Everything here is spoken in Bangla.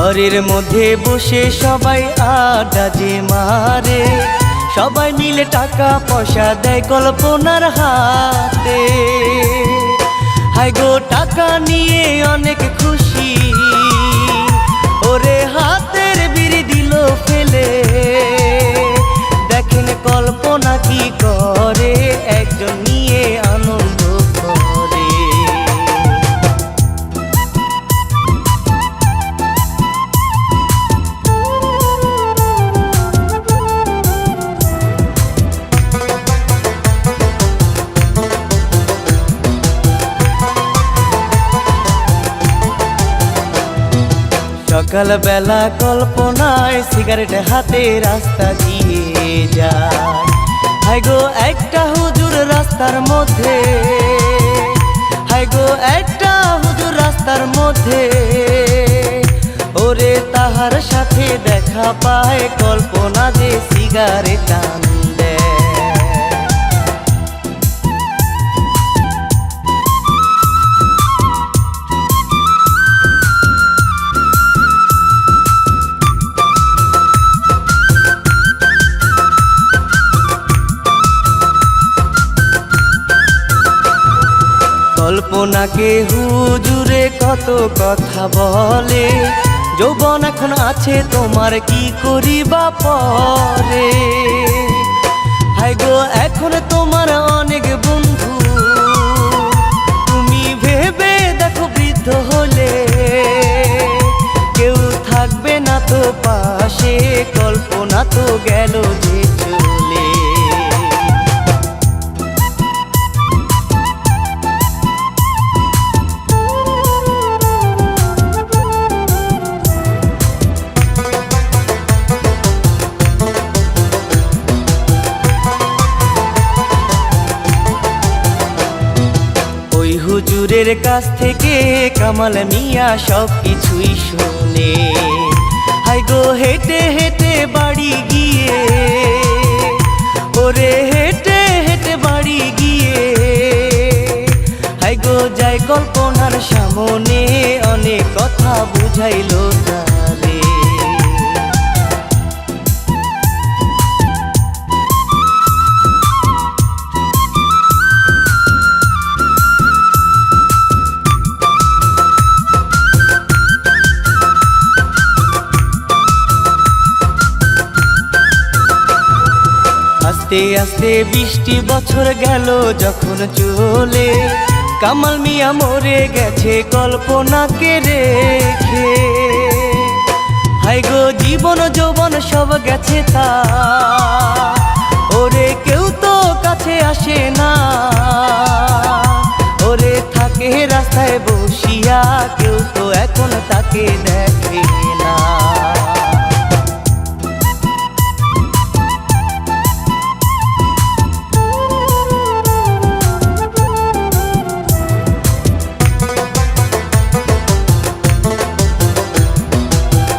ঘরের মধ্যে বসে সবাই আড্ডা যে মারে, সবাই মিলে টাকা পয়সা দেয় কল্পনার হাতে। হায় গো টাকা নিয়ে অনেক খুশি, ওরে হাতের বিড়ি দিল ফেলে। দেখেন কল্পনা কি করে, একজন নিয়ে আনন্দ করে। সকালবেলা কল্পনায় সিগারেট হাতে রাস্তা দিয়ে যায়। হায় গো একটা হুজুর রাস্তার মধ্যে, হায় গো একটা হুজুর রাস্তার মধ্যে। ওরে তাহার সাথে দেখা পায়, কল্পনা যে সিগারেট টান দেয়। কল্পনাকে হুজুরে কত কথা বলে, যৌবন এখন আছে তোমার কি করিবা পরে। হায় গো এখন তোমার অনেক বন্ধু, তুমি ভেবে দেখো বৃদ্ধ হলে কেউ থাকবে না তো পাশে, কল্পনা তো গেল যে চলে। হুজুরের কাছ থেকে কামাল মিয়া সব কিছুই শুনে। হায় গো হেঁটে হেঁটে বাড়ি গিয়ে, ওরে হেঁটে হেঁটে বাড়ি গিয়ে। হায় গো যায় কল্পনার সামনে, অনেক কথা বুঝাইলো তারে। আস্তে আস্তে 20টি বছর গেল যখন চলে, কামাল মিয়া মরে গেছে কল্পনাকে রেখে। হায় গো জীবন যৌবন সব গেছে তা, ওরে কেউ তো কাছে আসে না। ওরে থাকে রাস্তায় বসিয়া, কেউ তো এখন তাকে দেখে